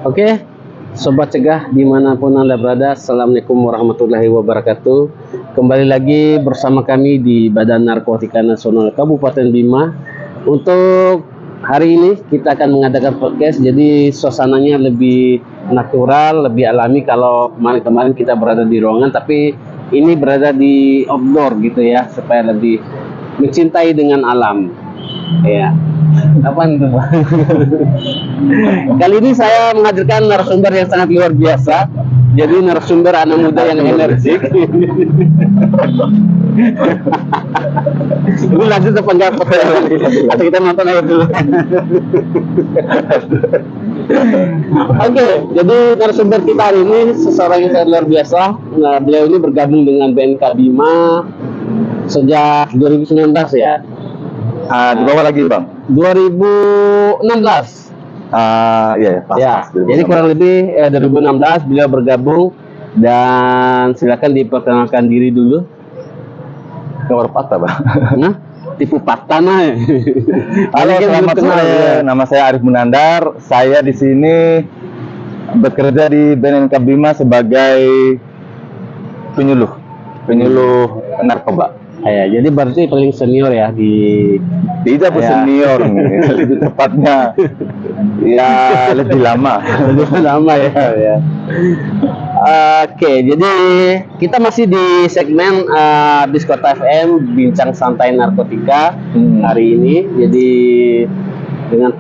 Oke, Sobat Cegah dimanapun Anda berada, Assalamualaikum warahmatullahi wabarakatuh. Kembali lagi bersama kami di Badan Narkotika Nasional Kabupaten Bima. Untuk hari ini kita akan mengadakan podcast, jadi suasananya lebih natural, lebih alami. Kalau kemarin-kemarin kita berada di ruangan, tapi ini berada di outdoor gitu ya, supaya lebih mencintai dengan alam. Ya. Apaan itu, Pak? Kali ini saya menghadirkan narasumber yang sangat luar biasa. Jadi narasumber anak muda yang energik. Ini lanjut apa enggak? Atau kita nonton aja dulu. Oke, jadi narasumber kita hari ini seseorang yang sangat luar biasa. Nah, beliau ini bergabung dengan BNK Bima sejak 2019 ya. Di bawah lagi Bang? 2016. Iya, pas. Jadi kurang lebih 2016 beliau bergabung, dan silakan diperkenalkan diri dulu. Nomor patah Bang. Nah, tipu patana ya. Halo, selamat sore. Nama saya Arif Munandar. Saya di sini bekerja di BNK Bima sebagai penyuluh narkoba. Ya, jadi berarti paling senior ya di Tidak senior, lebih tepatnya ya lebih lama. Lebih lama ya. Oke, jadi kita masih di segmen Biskota FM Bincang Santai Narkotika hari ini. Jadi dengan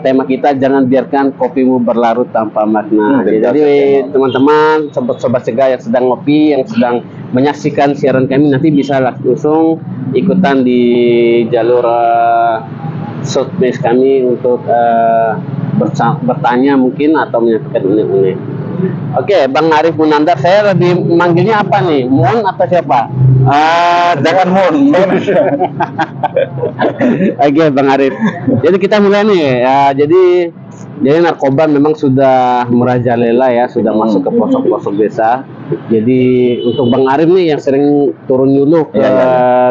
tema kita, jangan biarkan kopimu berlarut tanpa makna. Jadi teman-teman, sobat cegah yang sedang ngopi, yang sedang menyaksikan siaran kami, nanti bisa langsung ikutan di jalur shortcast kami untuk bertanya mungkin atau menyampaikan unek-unek. Oke, Bang Arif Munandar, saya lebih manggilnya apa nih? Mun atau siapa? Jangan Mun. Oke, Bang Arif. Jadi kita mulai nih ya. Jadi narkoba memang sudah merajalela ya, sudah masuk ke pelosok-pelosok desa. Jadi untuk Bang Arif nih yang sering turun nyuluh ke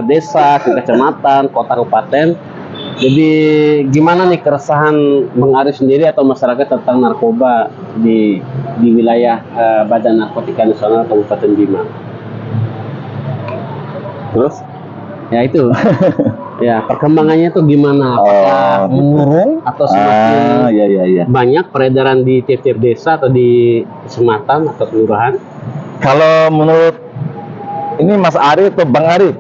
desa, ke kecamatan, kota, kabupaten. Jadi gimana nih keresahan Bang Arif sendiri atau masyarakat tentang narkoba di wilayah Badan Narkotika Nasional Kabupaten Bima? Terus? Ya itu. Ya, perkembangannya tuh gimana? Apakah menurun atau semakin banyak peredaran di tiap-tiap desa atau di kecamatan atau kelurahan? Kalau menurut ini Mas Arif atau Bang Arif?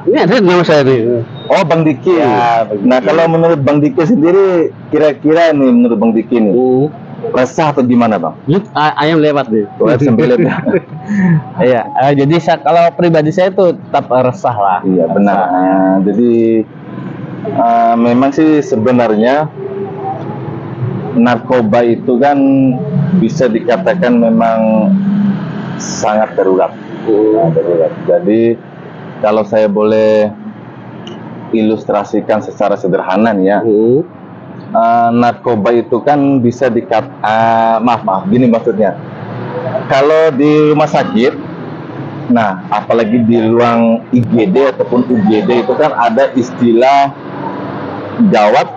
Ini ada nama saya nih. Oh, Bang Diki. Ya, nah, kalau menurut Bang Diki sendiri, kira-kira nih menurut Bang Diki nih, resah atau gimana Bang? Ayam lewat nih. Sambil lewat. Iya, jadi kalau pribadi saya tuh tetap resah lah. Iya, benar. Jadi memang sih sebenarnya narkoba itu kan bisa dikatakan memang sangat darurat. Darurat. Jadi kalau saya boleh ilustrasikan secara sederhana nih ya, narkoba itu kan bisa maaf gini maksudnya, kalau di rumah sakit, nah apalagi di ruang IGD ataupun UGD itu kan ada istilah gawat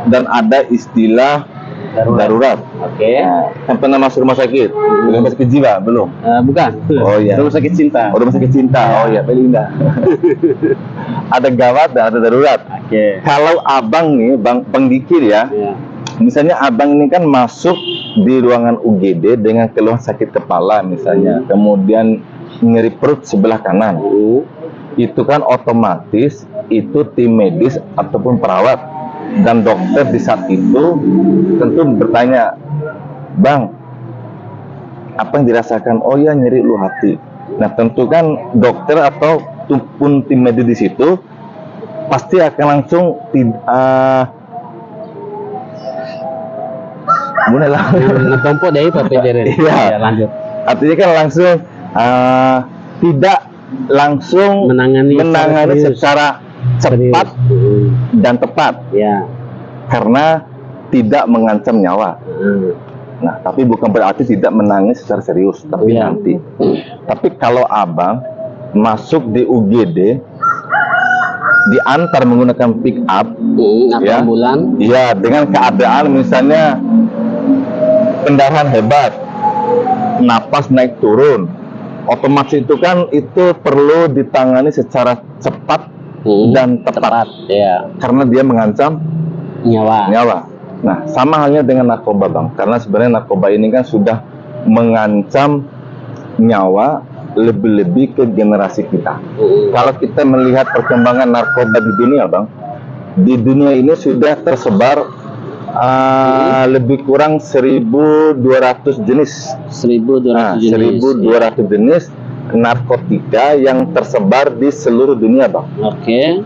dan ada istilah darurat. Oke. Kan pernah masuk rumah sakit? Rumah sakit jiwa belum? Bukan. Oh iya. Rumah sakit cinta. Oh, rumah sakit cinta. Oh iya, paling indah. Ada gawat dan ada darurat. Oke. Kalau abang nih, Bang Dikir ya. Misalnya abang ini kan masuk di ruangan UGD dengan keluhan sakit kepala misalnya, kemudian nyeri perut sebelah kanan. Itu kan otomatis itu tim medis ataupun perawat dan dokter di saat itu tentu bertanya, Bang, apa yang dirasakan? Oh ya, nyeri ulu hati. Nah, tentu kan dokter ataupun tim medis di situ pasti akan langsung mulai lah ngetompo dari PPDR. Iya, lanjut. Artinya kan langsung tidak langsung menangani secara cepat dan tepat, ya, karena tidak mengancam nyawa. Nah, tapi bukan berarti tidak menangani secara serius, tapi nanti. Tapi kalau abang masuk di UGD, diantar menggunakan pick up, ambulan, ya, dengan keadaan misalnya pendarahan hebat, napas naik turun, otomatis itu kan itu perlu ditangani secara cepat dan tepat, ya, karena dia mengancam nyawa. Nah, sama halnya dengan narkoba, Bang, karena sebenarnya narkoba ini kan sudah mengancam nyawa lebih-lebih ke generasi kita. Kalau kita melihat perkembangan narkoba di dunia, Bang, di dunia ini sudah tersebar lebih kurang 1.200 jenis. 1.200 jenis. 1.200 jenis narkotika yang tersebar di seluruh dunia, Bang. Oke.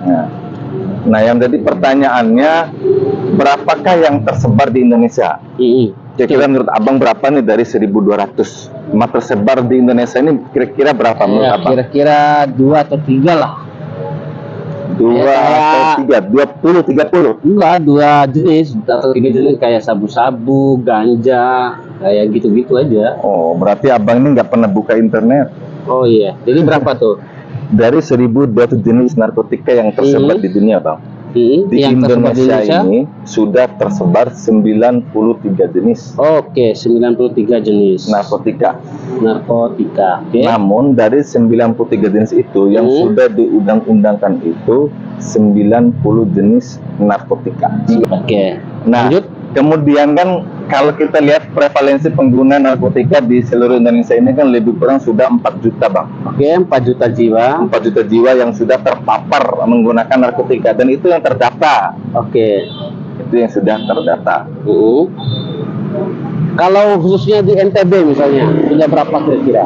Nah, yang jadi pertanyaannya, berapakah yang tersebar di Indonesia? Kira-kira menurut Abang berapa nih dari 1.200? Tersebar di Indonesia ini kira-kira berapa menurut Abang? Kira-kira 2 atau 3 lah. 2 atau 3? 20, 30? Enggak, 2 jenis atau 3 jenis, kayak sabu-sabu, ganja, kayak gitu-gitu aja. Oh, berarti Abang ini nggak pernah buka internet. Oh iya, jadi berapa tuh? Dari 1.200 jenis narkotika yang tersebar di dunia, Bang. Di yang Indonesia ini sudah tersebar 93 jenis. Oke, 93 jenis narkotika. Oke. Namun dari 93 jenis itu yang sudah diundang-undangkan itu 90 jenis narkotika. Oke. Nah, lanjut. Kemudian kan kalau kita lihat prevalensi pengguna narkotika di seluruh Indonesia ini kan lebih kurang sudah 4 juta, Bang. Oke, 4 juta jiwa. 4 juta jiwa yang sudah terpapar menggunakan narkotika, dan itu yang terdata. Oke. Itu yang sudah terdata. Kalau khususnya di NTB misalnya, sudah berapa kira-kira?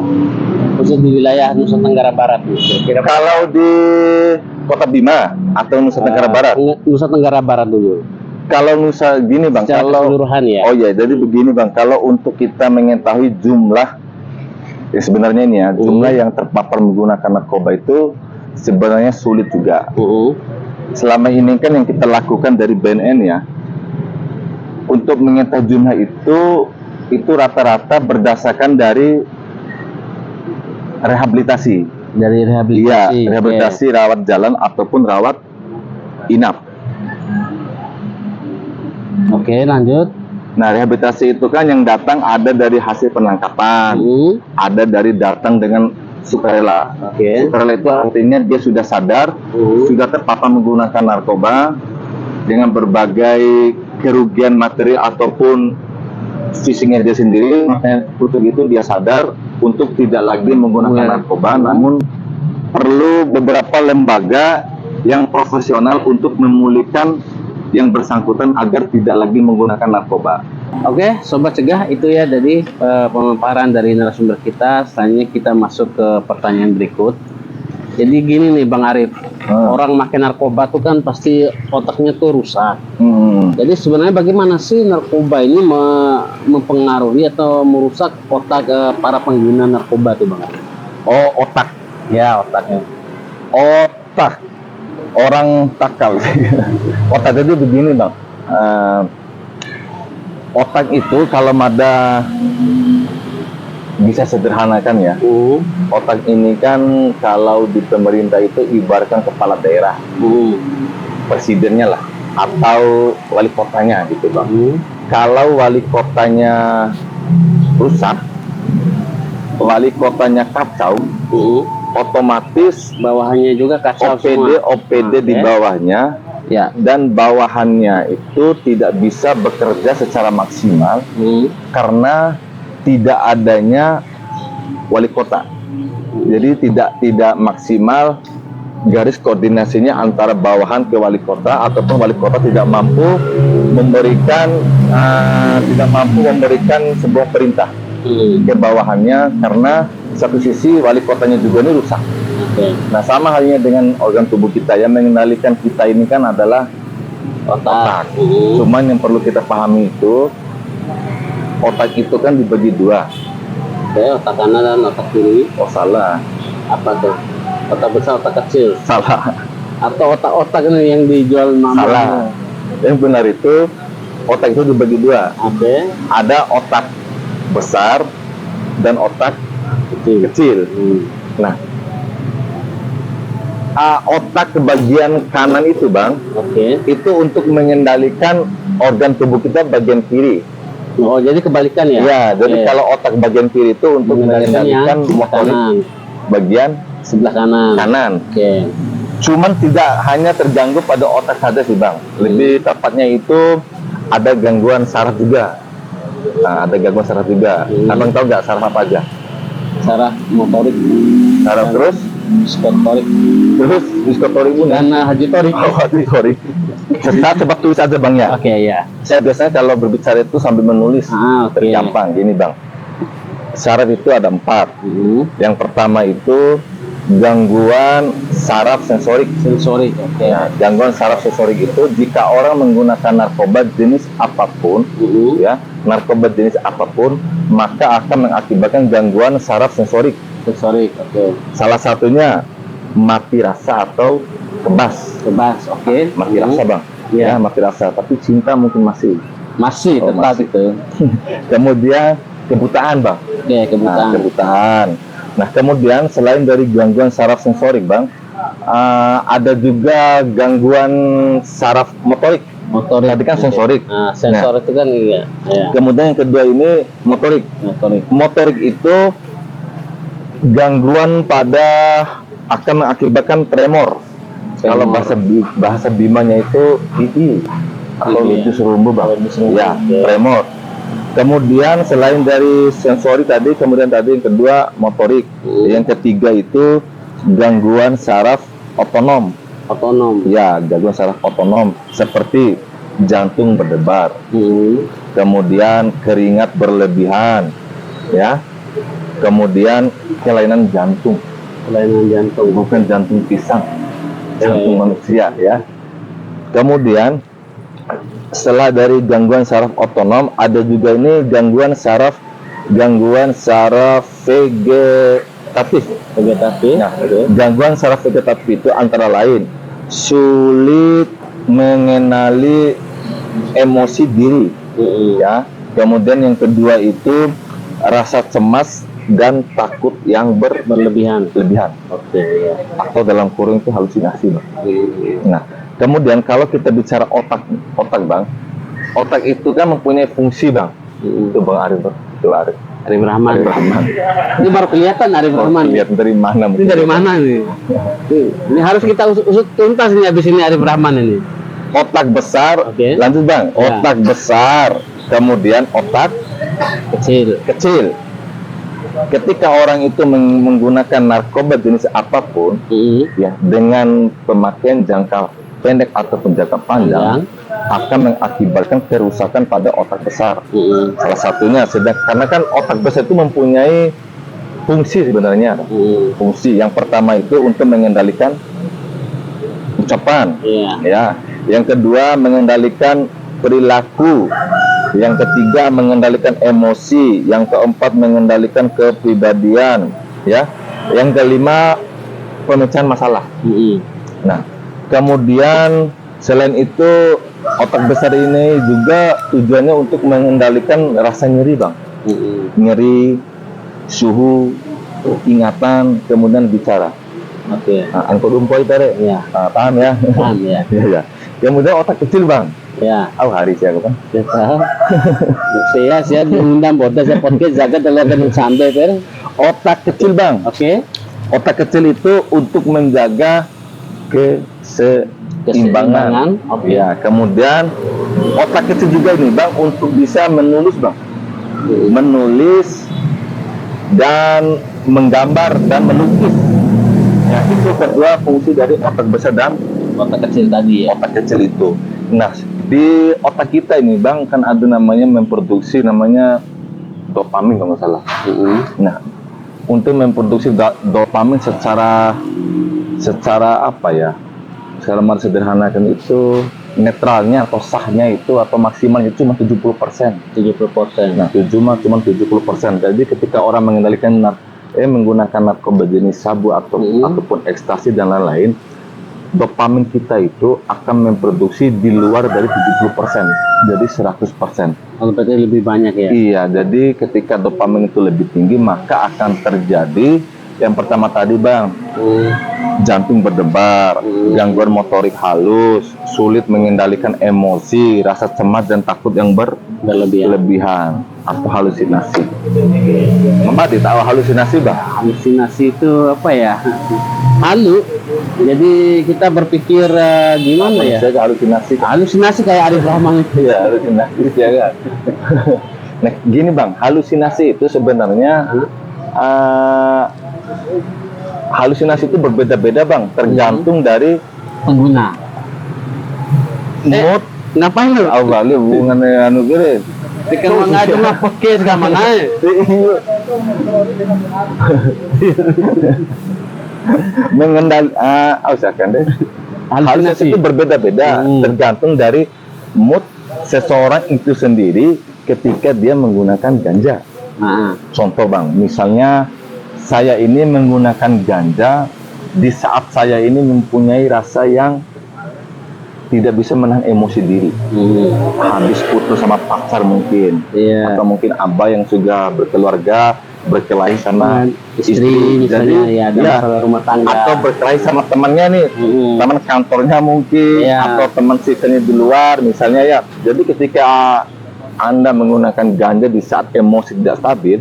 Khusus di wilayah Nusa Tenggara Barat kira-kira. Kalau di Kota Bima atau Nusa Tenggara Barat? Nusa Tenggara Barat dulu. Kalau Nusa gini, Bang, secara keseluruhan ya. Oh iya, jadi begini, Bang, kalau untuk kita mengetahui jumlah sebenarnya ini ya, jumlah yang terpapar menggunakan narkoba itu sebenarnya sulit juga. Selama ini kan yang kita lakukan dari BNN ya, untuk mengetahui jumlah itu rata-rata berdasarkan dari rehabilitasi. Dari rehabilitasi. Iya, rehabilitasi, rawat jalan ataupun rawat inap. Oke, lanjut. Nah, rehabilitasi itu kan yang datang ada dari hasil penangkapan, ada dari datang dengan sukarela. Sukarela itu artinya dia sudah sadar, sudah terpapar menggunakan narkoba dengan berbagai kerugian materi ataupun fisiknya dia sendiri. Untuk itu dia sadar untuk tidak lagi menggunakan narkoba, namun perlu beberapa lembaga yang profesional untuk memulihkan yang bersangkutan agar tidak lagi menggunakan narkoba. Oke, Sobat Cegah, itu ya dari pemaparan dari narasumber kita. Selanjutnya kita masuk ke pertanyaan berikut. Jadi gini nih Bang Arif, orang makan narkoba tuh kan pasti otaknya tuh rusak. Jadi sebenarnya bagaimana sih narkoba ini mempengaruhi atau merusak otak para pengguna narkoba tuh Bang Arif? Oh, otak. Ya, otaknya. Otak. Orang takal. Otak itu begini, Bang. Otak itu kalau ada, bisa sederhanakan ya. Otak ini kan kalau di pemerintah itu ibaratkan kepala daerah, presidennya lah, atau wali kotanya gitu, Bang. Kalau wali kotanya rusak, wali kotanya kacau, otomatis bawahannya juga kacau OPD di bawahnya ya, dan bawahannya itu tidak bisa bekerja secara maksimal karena tidak adanya wali kota. Jadi tidak maksimal garis koordinasinya antara bawahan ke wali kota, ataupun wali kota tidak mampu memberikan sebuah perintah ke bawahannya, karena satu sisi wali kotanya juga ini rusak. Nah, sama halnya dengan organ tubuh kita, yang mengendalikan kita ini kan adalah otak. Cuman yang perlu kita pahami itu, otak itu kan dibagi dua. Otak kanan dan otak kiri. Oh, salah. Apa tuh? Otak besar, otak kecil. Salah. Atau otak-otak ini yang dijual mama. Salah. Yang benar itu otak itu dibagi dua. Ada otak besar dan otak kecil. Nah, otak bagian kanan itu, Bang, itu untuk mengendalikan organ tubuh kita bagian kiri. Oh, jadi kebalikan ya? Ya, jadi Oke. kalau otak bagian kiri itu untuk Mengendalikan mengendalikan yang motorik kanan, bagian sebelah kanan. kanan. Oke. Cuman tidak hanya terganggu pada otak saja sih Bang. Lebih tepatnya itu ada gangguan saraf juga. Nah, ada gangguan saraf juga. Abang tahu nggak saraf apa aja? Saraf motorik, Saraf terus, skotorik, terus diskotorik pun ya? dan hajitorik. Oh, sorry. Serta coba tulis aja Bang ya. Oke ya. Saya biasanya kalau berbicara itu sambil menulis. Oke. Gampang gini Bang. Saraf itu ada 4. Yang pertama itu gangguan saraf sensorik. Sensorik. Oke. Ya, gangguan saraf sensorik itu jika orang menggunakan narkoba jenis apapun, ya, narkoba jenis apapun, maka akan mengakibatkan gangguan saraf sensorik. Sensorik. Oke. Salah satunya mati rasa atau kebas. Kebas. Oke. Mati rasa Bang. Iya. Ya, mati rasa. Tapi cinta mungkin masih. Masih Oh, tetap masih. itu. Kemudian kebutaan Bang. Oke, kebutaan. Nah, kebutaan. Nah, kemudian selain dari gangguan saraf sensorik, Bang, ada juga gangguan saraf motorik. Motorik. Tadi kan sensorik. Nah, sensor itu kan iya. Ya. Kemudian yang kedua ini motorik. Motorik. Motorik itu gangguan pada akan mengakibatkan tremor. Kalau bahasa Bimanya itu II atau ludus rumbu Bang. Ya, tremor. Kemudian selain dari sensori tadi, kemudian tadi yang kedua motorik, yang ketiga itu gangguan saraf otonom. Otonom. Ya, gangguan saraf otonom seperti jantung berdebar, kemudian keringat berlebihan, ya, kemudian kelainan jantung. Kelainan jantung. Bukan jantung pisang, jantung manusia, ya. Kemudian setelah dari gangguan saraf otonom, ada juga ini gangguan saraf vegetatif. Nah, gangguan saraf vegetatif itu antara lain sulit mengenali emosi diri, ya. Kemudian yang kedua itu rasa cemas dan takut yang berlebihan. Oke, ya. Atau dalam kurung itu halusinasi, Bang. Nah, kemudian kalau kita bicara otak Bang, otak itu kan mempunyai fungsi Bang. Itu Bang Arif, itu Arif Rahman. Ini baru kelihatan Arif Rahman. Lihat dari mana? Ini dari mana nih? Ini harus kita usut tuntas nih habis ini Arif Rahman ini. Otak besar, lanjut Bang. Otak besar, kemudian otak kecil. Ketika orang itu menggunakan narkoba jenis apapun, ya, dengan pemakaian jangka pendek ataupun jangka panjang, akan mengakibatkan kerusakan pada otak besar. Salah satunya karena kan otak besar itu mempunyai fungsi sebenarnya. Fungsi yang pertama itu untuk mengendalikan ucapan, ya. Yang kedua mengendalikan perilaku. Yang ketiga mengendalikan emosi, yang keempat mengendalikan kepribadian, ya. Yang kelima pemecahan masalah. Nah, kemudian selain itu otak besar ini juga tujuannya untuk mengendalikan rasa nyeri Bang. Nyeri, suhu, ingatan, kemudian bicara. Oke. Nah, angkut umpoi tadi. Ya. Paham ya? Paham ya. Ya. Kemudian otak kecil Bang. Ya. Hari siapa Bang? Saya diundang bodas saya podcast jaga dalam sampai per. Otak kecil Bang. Oke. Otak kecil itu untuk menjaga keseimbangan. Ya, kemudian otak kecil juga ini Bang untuk bisa menulis Bang. Menulis dan menggambar dan melukis. Ya, itu kedua fungsi dari otak besar dan Otak kecil tadi ya. Otak kecil itu. Nah, di otak kita ini Bang kan ada namanya memproduksi namanya dopamin kalau nggak salah. Nah, untuk memproduksi dopamin secara apa ya? Secara sederhanakan itu netralnya atau sahnya itu atau maksimalnya itu cuma 70%. 70%. Nah, cuma 70%. Jadi ketika orang menggunakan narkoba jenis sabu ataupun ekstasi dan lain-lain, dopamin kita itu akan memproduksi di luar dari 70%, jadi 100%. Kalau berarti lebih banyak ya? Iya, jadi ketika dopamin itu lebih tinggi, maka akan terjadi Yang pertama tadi bang, Hmm. jantung berdebar, gangguan motorik halus, sulit mengendalikan emosi, rasa cemas dan takut yang berlebihan, atau halusinasi. Mama tahu halusinasi bang? Halusinasi itu apa ya? Halu. Jadi kita berpikir gimana ya? Saya halusinasi. Halusinasi kayak Arif Rahman itu. Iya, halusinasi ya kan. Nah, gini bang, halusinasi itu sebenarnya halusinasi itu berbeda-beda bang, tergantung dari Pengguna. mood. Ngapain lu? Awalnya hubungannya anu gini. Tekan mengadu mah podcast ka mana? Usahakan deh. Halusinasi Halusinasi itu berbeda-beda, tergantung dari mood seseorang itu sendiri ketika dia menggunakan ganja. Nah, Contoh bang, misalnya saya ini menggunakan ganja di saat saya ini mempunyai rasa yang tidak bisa menahan emosi diri, habis putus sama pacar mungkin, iya. atau mungkin abah yang sudah berkeluarga, berkelahi sama Istri misalnya, jadi, ya ada masalah rumah tangga. atau berkelahi sama temannya nih, teman kantornya mungkin, Iya. atau teman sisanya di luar misalnya ya. Jadi ketika Anda menggunakan ganja di saat emosi tidak stabil,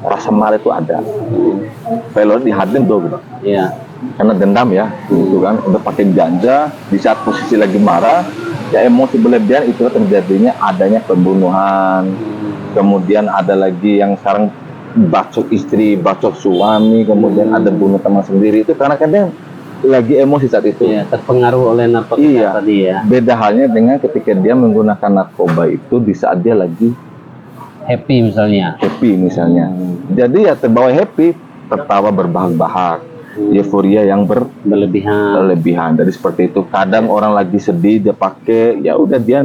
rasa marah itu ada. Kalau dihadem tuh gitu. Iya. Karena dendam ya, gitu kan, udah pakai ganja di saat posisi lagi marah, ya emosi berlebihan, itu terjadinya adanya pembunuhan. Kemudian ada lagi yang sekarang bacok istri, bacok suami, kemudian ada bunuh teman sendiri, itu karena kadang lagi emosi saat itu. Iya, terpengaruh oleh narkotika Iya. tadi ya. Beda halnya dengan ketika dia menggunakan narkoba itu di saat dia lagi Happy misalnya. happy misalnya. Jadi ya terbawa happy, tertawa berbahak-bahak, euforia yang berlebihan. Jadi seperti itu. Kadang orang lagi sedih dia pakai, ya udah dia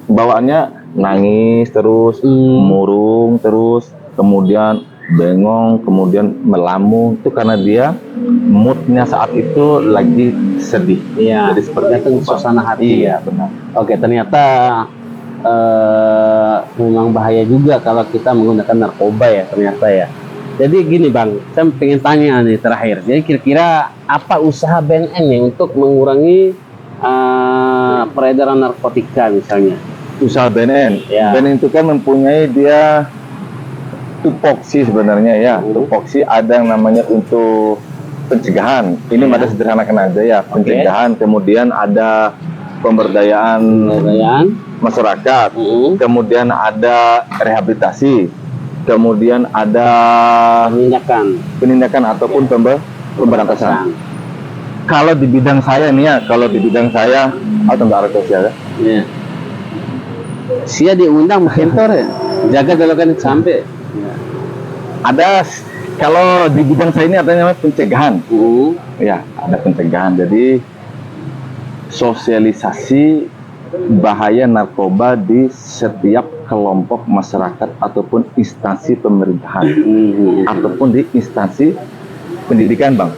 bawaannya nangis terus, murung terus, kemudian bengong, kemudian melamun. Itu karena dia moodnya saat itu lagi sedih. Iya. Jadi seperti Tergantung itu, Pak. suasana hati. Iya benar. Oke, ternyata memang bahaya juga kalau kita menggunakan narkoba ya ternyata ya. Jadi gini bang, saya pengen tanya nih terakhir. Jadi kira-kira apa usaha BNN nih untuk mengurangi peredaran narkotika misalnya? Usaha BNN. Ya. BNN itu kan mempunyai dia tupoksi sebenarnya ya. Tupoksi ada yang namanya untuk pencegahan. Ini Ya. ada sederhanakan aja ya. Pencegahan, kemudian ada pemberdayaan masyarakat, kemudian ada rehabilitasi, kemudian ada penindakan ataupun pemberantasan. Kalau di bidang saya nih ya, atau enggak ada ya? Iya. Sia diundang mentor ya, jaga kalau kan sampai. Ada, kalau di bidang saya ini ada namanya pencegahan. Ya, ada pencegahan. Jadi sosialisasi bahaya narkoba di setiap kelompok masyarakat ataupun instansi pemerintahan, ataupun di instansi pendidikan, Bang.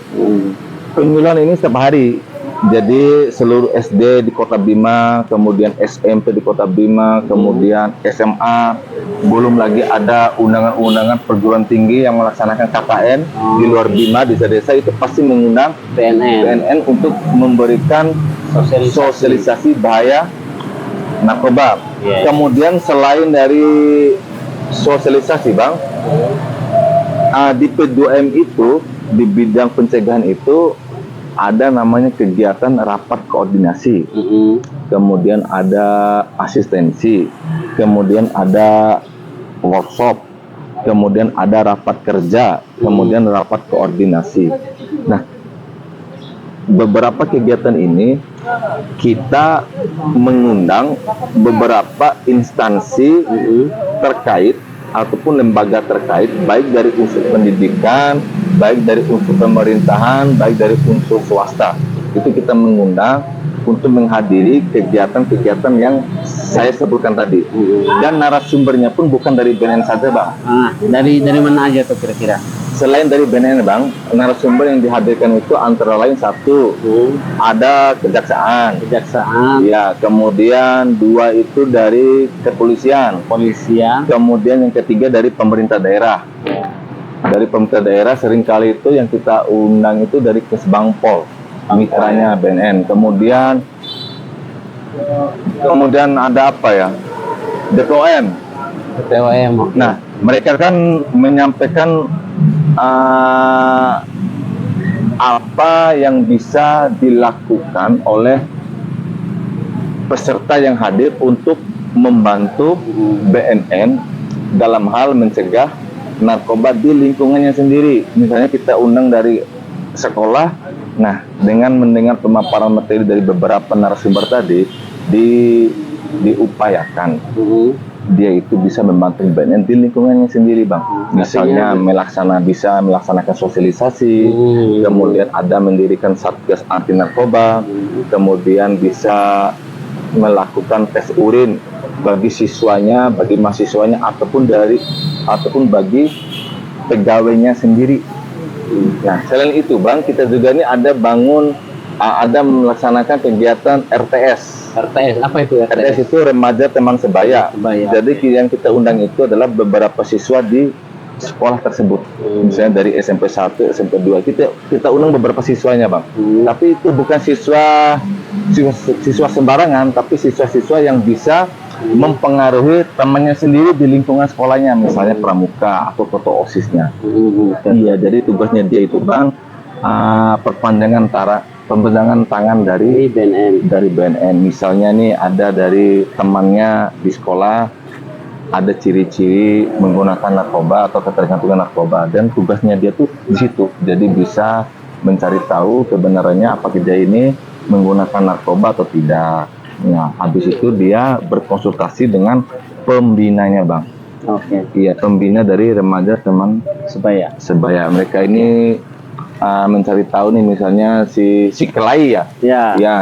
Penyuluhan ini setiap hari. Jadi seluruh SD di Kota Bima, kemudian SMP di Kota Bima, kemudian SMA, belum lagi ada undangan-undangan perguruan tinggi yang melaksanakan KKN di luar Bima, di desa-desa, itu pasti mengundang BNN untuk memberikan sosialisasi bahaya narkoba. Kemudian selain dari sosialisasi, Bang, di P2M itu, di bidang pencegahan itu ada namanya kegiatan rapat koordinasi, kemudian ada asistensi, kemudian ada workshop, kemudian ada rapat kerja, kemudian rapat koordinasi. Nah, beberapa kegiatan ini kita mengundang beberapa instansi terkait ataupun lembaga terkait, baik dari unsur pendidikan, baik dari unsur pemerintahan, baik dari unsur swasta. Itu kita mengundang untuk menghadiri kegiatan-kegiatan yang saya sebutkan tadi. Dan narasumbernya pun bukan dari BNN saja, Bang. Dari mana aja tuh kira-kira? Selain dari BNN, Bang, narasumber yang dihadirkan itu antara lain satu, ada kejaksaan. Ya, kemudian dua itu dari kepolisian. Kemudian yang ketiga dari pemerintah daerah. dari pemerintah daerah seringkali itu yang kita undang itu dari Kesbangpol, mitranya BNN. Kemudian ada apa ya? DPOM. TWM. Nah, mereka kan menyampaikan apa yang bisa dilakukan oleh peserta yang hadir untuk membantu BNN dalam hal mencegah narkoba di lingkungannya sendiri. Misalnya kita undang dari sekolah, nah dengan mendengar pemaparan materi dari beberapa narasumber tadi, diupayakan dia itu bisa membantu BNN di lingkungannya sendiri, Bang. Misalnya bisa melaksanakan sosialisasi, kemudian ada mendirikan satgas anti narkoba, kemudian bisa melakukan tes urin bagi siswanya, bagi mahasiswanya, ataupun bagi pegawainya sendiri. Nah, selain itu, Bang, kita juga ini ada melaksanakan kegiatan RTS. RTS apa itu? RTS itu remaja teman sebaya. Jadi yang kita undang itu adalah beberapa siswa di sekolah tersebut. Misalnya dari SMP 1, SMP 2 kita undang beberapa siswanya, Bang. Tapi itu bukan siswa sembarangan, tapi siswa-siswa yang bisa mempengaruhi temannya sendiri di lingkungan sekolahnya, misalnya pramuka atau ketua OSIS-nya. Iya, jadi tugasnya dia itu, Bang, perpanjangan tangan dari BNN. Misalnya nih ada dari temannya di sekolah ada ciri-ciri menggunakan narkoba atau ketergantungan narkoba, dan tugasnya dia tuh di situ. Jadi bisa mencari tahu kebenarannya apakah dia ini menggunakan narkoba atau tidak. Nah, habis itu dia berkonsultasi dengan pembinanya, Bang. Oke. Iya, pembina dari remaja teman sebaya. Mereka ini mencari tahu nih, misalnya si Kelai ya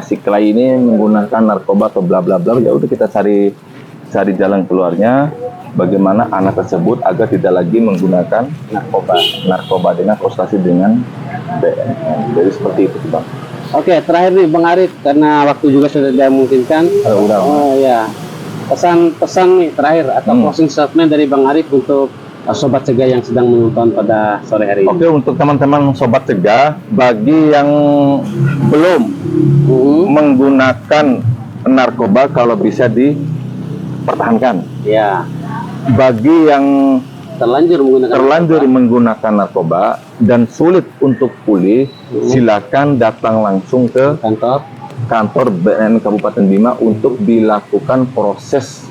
si Kelai ini menggunakan narkoba atau bla bla bla. Ya udah kita cari jalan keluarnya, bagaimana anak tersebut agar tidak lagi menggunakan narkoba dengan konsultasi dengan BNN. Jadi seperti itu, Bang. Oke, terakhir nih Bang Arif, karena waktu juga sudah tidak memungkinkan. Ya, pesan nih terakhir atau closing statement dari Bang Arif untuk Sobat Cegah yang sedang menonton pada sore hari ini. Oke, untuk teman-teman Sobat Cegah, bagi yang belum menggunakan narkoba, kalau bisa dipertahankan. Ya. Bagi yang terlanjur menggunakan narkoba dan sulit untuk pulih, silakan datang langsung ke kantor BNN Kabupaten Bima untuk dilakukan proses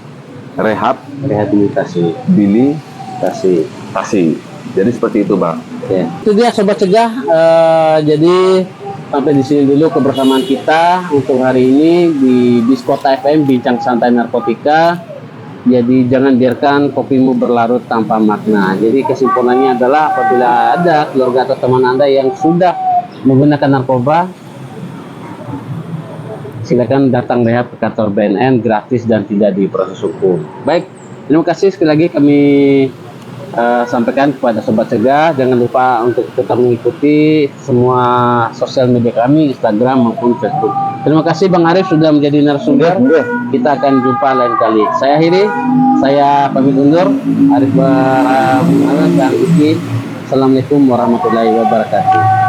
rehabilitasi. Jadi seperti itu, Bang. Oke. Itu dia Sobat Cegah. Jadi sampai di sini dulu kebersamaan kita untuk hari ini di Biskota FM Bincang Santai Narkotika. Jadi jangan biarkan kopimu berlarut tanpa makna. Jadi kesimpulannya adalah apabila ada keluarga atau teman Anda yang sudah menggunakan narkoba, silakan datang rehab ke kantor BNN gratis dan tidak diproses hukum. Baik, terima kasih sekali lagi kami sampaikan kepada Sobat Cegah. Jangan lupa untuk tetap mengikuti semua sosial media kami, Instagram maupun Facebook. Terima kasih Bang Arif sudah menjadi narasumber. Kita akan jumpa lain kali. Saya pamit undur. Arif dan Iki. Assalamualaikum warahmatullahi wabarakatuh.